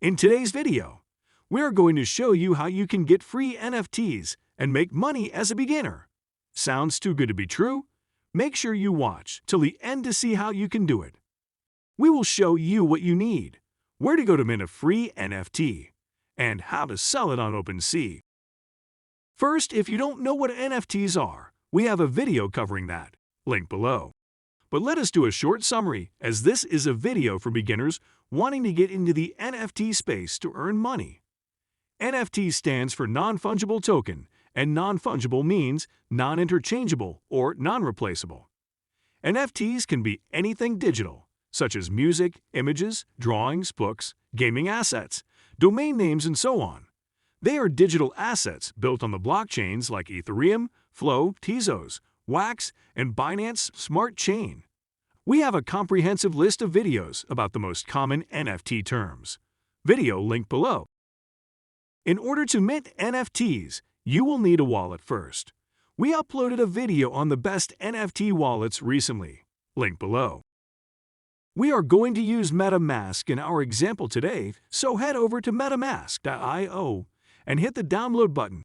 In today's video, we are going to show you how you can get free NFTs and make money as a beginner. Sounds too good to be true? Make sure you watch till the end to see how you can do it. We will show you what you need, where to go to mint a free NFT, and how to sell it on OpenSea. First, if you don't know what NFTs are, we have a video covering that, link below. But let us do a short summary, as this is a video for beginners wanting to get into the NFT space to earn money. NFT stands for non-fungible token, and non-fungible means non-interchangeable or non-replaceable. NFTs can be anything digital, such as music, images, drawings, books, gaming assets, domain names, and so on. They are digital assets built on the blockchains like Ethereum, Flow, Tezos, Wax, and Binance Smart Chain. We have a comprehensive list of videos about the most common NFT terms. Video link below. In order to mint NFTs, you will need a wallet first. We uploaded a video on the best NFT wallets recently. Link below. We are going to use MetaMask in our example today, so head over to metamask.io and hit the download button.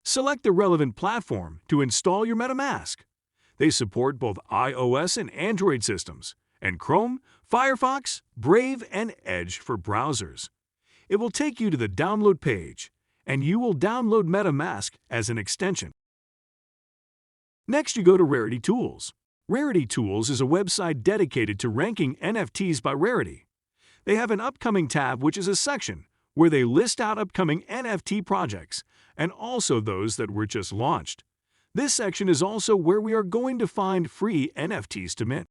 Select the relevant platform to install your MetaMask. They support both iOS and Android systems, and Chrome, Firefox, Brave, and Edge for browsers. It will take you to the download page, and you will download MetaMask as an extension. Next, you go to Rarity Tools. Rarity Tools is a website dedicated to ranking NFTs by rarity. They have an upcoming tab, which is a section where they list out upcoming NFT projects and also those that were just launched. This section is also where we are going to find free NFTs to mint.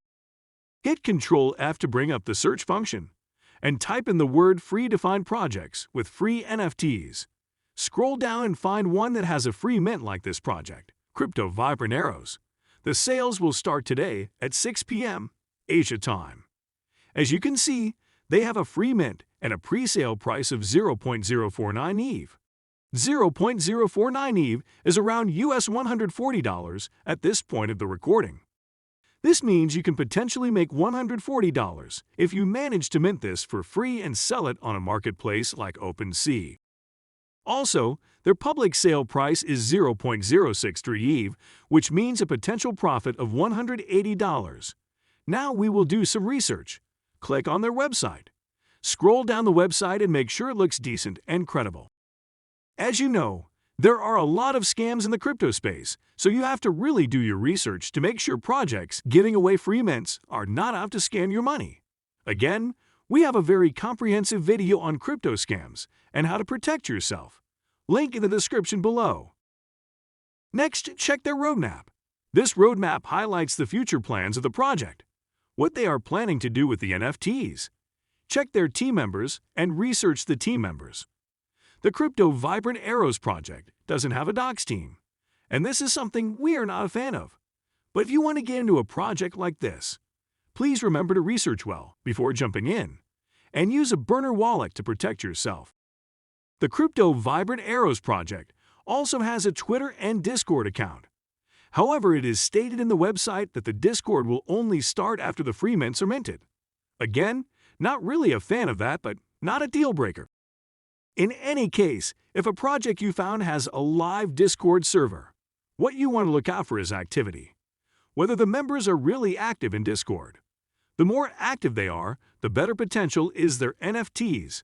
Hit Ctrl F to bring up the search function and type in the word free to find projects with free NFTs. Scroll down and find one that has a free mint like this project, Crypto Vibrant Arrows. The sales will start today at 6 p.m. Asia time. As you can see, they have a free mint and a pre-sale price of 0.049 ETH. 0.049 ETH is around US $140 at this point of the recording. This means you can potentially make $140 if you manage to mint this for free and sell it on a marketplace like OpenSea. Also, their public sale price is 0.063 ETH, which means a potential profit of $180. Now we will do some research. Click on their website. Scroll down the website and make sure it looks decent and credible. As you know, there are a lot of scams in the crypto space, so you have to really do your research to make sure projects giving away free mints are not out to scam your money. Again, we have a very comprehensive video on crypto scams and how to protect yourself. Link in the description below. Next, check their roadmap. This roadmap highlights the future plans of the project, what they are planning to do with the NFTs. Check their team members and research the team members. The Crypto Vibrant Arrows project doesn't have a docs team, and this is something we are not a fan of. But if you want to get into a project like this, please remember to research well before jumping in, and use a burner wallet to protect yourself. The Crypto Vibrant Arrows project also has a Twitter and Discord account. However, it is stated in the website that the Discord will only start after the free mints are minted. Again, not really a fan of that, but not a deal breaker. In any case, if a project you found has a live Discord server, what you want to look out for is activity. Whether the members are really active in Discord. The more active they are, the better potential is their NFTs.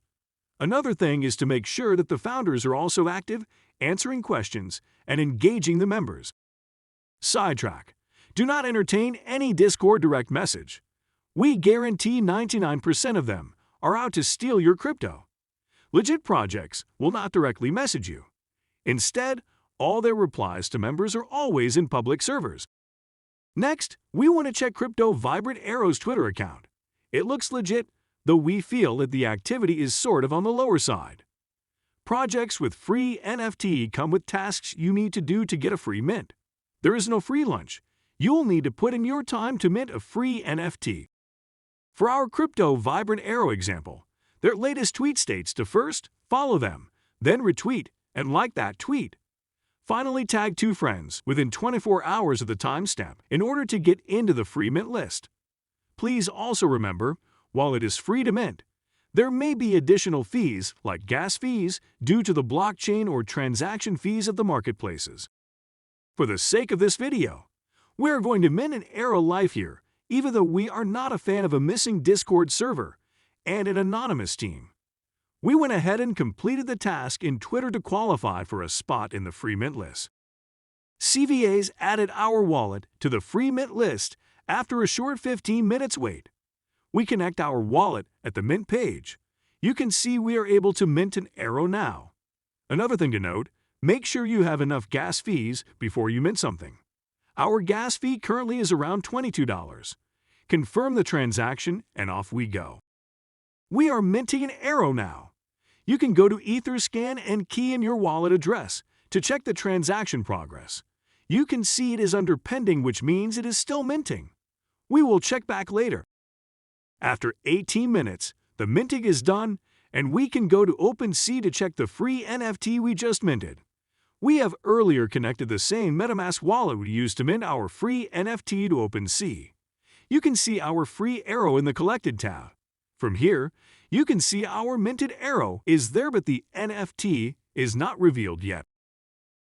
Another thing is to make sure that the founders are also active, answering questions, and engaging the members. Sidetrack. Do not entertain any Discord direct message. We guarantee 99% of them are out to steal your crypto. Legit projects will not directly message you. Instead, all their replies to members are always in public servers. Next, we want to check Crypto Vibrant Arrows Twitter account. It looks legit, though we feel that the activity is sort of on the lower side. Projects with free NFT come with tasks you need to do to get a free mint. There is no free lunch. You will need to put in your time to mint a free NFT. For our Crypto Vibrant Arrow example, their latest tweet states to first follow them, then retweet and like that tweet. Finally, tag 2 friends within 24 hours of the timestamp in order to get into the free mint list. Please also remember, while it is free to mint, There may be additional fees, like gas fees, due to the blockchain or transaction fees of the marketplaces. For the sake of this video, we're going to mint an Arrow live here, even though we are not a fan of a missing Discord server and an anonymous team. We went ahead and completed the task in Twitter to qualify for a spot in the free mint list. CVAs added our wallet to the free mint list after a short 15 minutes wait. We connect our wallet at the mint page. You can see we are able to mint an Arrow now. Another thing to note, make sure you have enough gas fees before you mint something. Our gas fee currently is around $22. Confirm the transaction and off we go. We are minting an Arrow now. You can go to Etherscan and key in your wallet address to check the transaction progress. You can see it is under pending, which means it is still minting. We will check back later. After 18 minutes, the minting is done, and we can go to OpenSea to check the free NFT we just minted. We have earlier connected the same MetaMask wallet we used to mint our free NFT to OpenSea. You can see our free Arrow in the Collected tab. From here, you can see our minted Arrow is there, but the NFT is not revealed yet.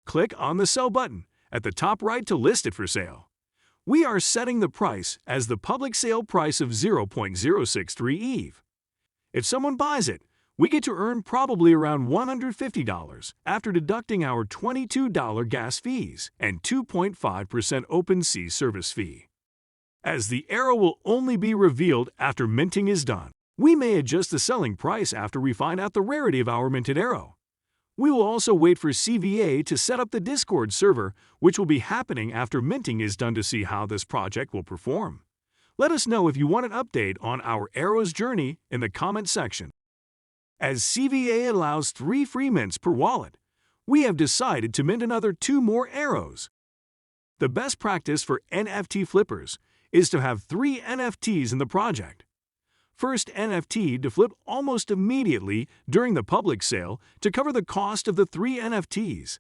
Click on the Sell button at the top right to list it for sale. We are setting the price as the public sale price of 0.063 ETH. If someone buys it, we get to earn probably around $150 after deducting our $22 gas fees and 2.5% OpenSea service fee. As the Arrow will only be revealed after minting is done, we may adjust the selling price after we find out the rarity of our minted Arrow. We will also wait for CVA to set up the Discord server, which will be happening after minting is done, to see how this project will perform. Let us know if you want an update on our Arrow's journey in the comment section. As CVA allows 3 free mints per wallet, we have decided to mint another 2 more Arrows. The best practice for NFT flippers is to have 3 NFTs in the project. First NFT to flip almost immediately during the public sale to cover the cost of the 3 NFTs.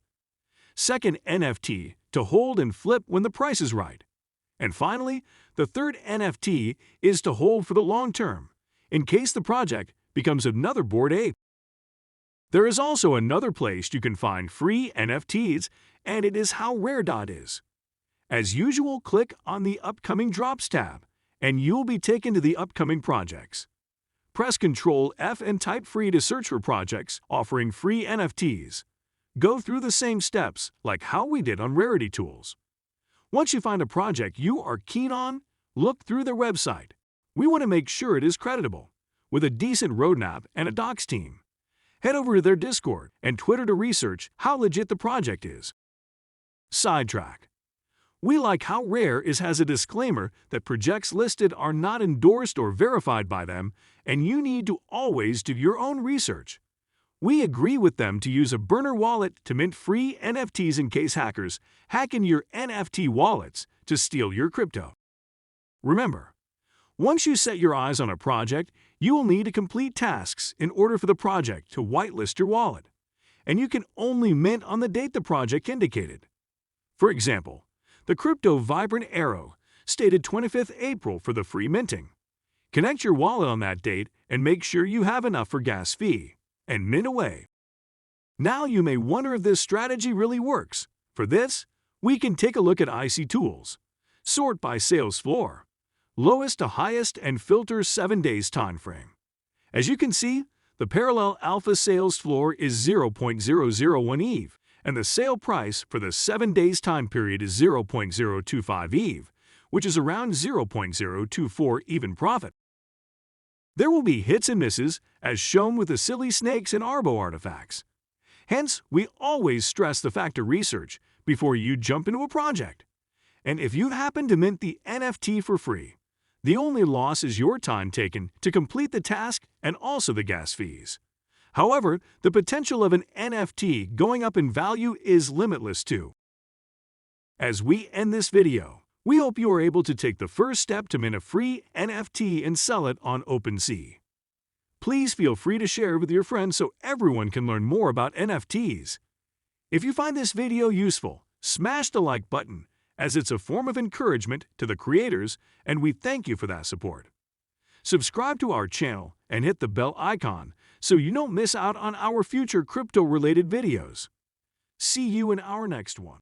Second NFT to hold and flip when the price is right. And finally, the third NFT is to hold for the long term, in case the project becomes another Bored Ape. There is also another place you can find free NFTs, and it is how Rarity is. As usual, click on the Upcoming Drops tab, and you'll be taken to the upcoming projects. Press Ctrl F and type free to search for projects offering free NFTs. Go through the same steps like how we did on Rarity Tools. Once you find a project you are keen on, look through their website. We want to make sure it is creditable, with a decent roadmap and a docs team. Head over to their Discord and Twitter to research how legit the project is. Sidetrack. We like how Rare has a disclaimer that projects listed are not endorsed or verified by them, and you need to always do your own research. We agree with them to use a burner wallet to mint free NFTs in case hackers hack in your NFT wallets to steal your crypto. Remember, once you set your eyes on a project, you will need to complete tasks in order for the project to whitelist your wallet, and you can only mint on the date the project indicated. For example, the crypto Vibrant Arrow stated 25th April for the free minting. Connect your wallet on that date and make sure you have enough for gas fee, and mint away. Now you may wonder if this strategy really works. For this, we can take a look at IC Tools. Sort by sales floor, lowest to highest, and filter 7 days time frame. As you can see, the parallel alpha sales floor is 0.001 ETH, and the sale price for the 7 days time period is 0.025 ETH, which is around 0.024 even profit. There will be hits and misses, as shown with the silly snakes and Arbo artifacts. Hence, we always stress the factor research before you jump into a project. And if you happen to mint the NFT for free, the only loss is your time taken to complete the task and also the gas fees. However, the potential of an NFT going up in value is limitless too. As we end this video, we hope you are able to take the first step to mint a free NFT and sell it on OpenSea. Please feel free to share with your friends so everyone can learn more about NFTs. If you find this video useful, smash the like button, as it's a form of encouragement to the creators, and we thank you for that support. Subscribe to our channel and hit the bell icon so you don't miss out on our future crypto-related videos. See you in our next one.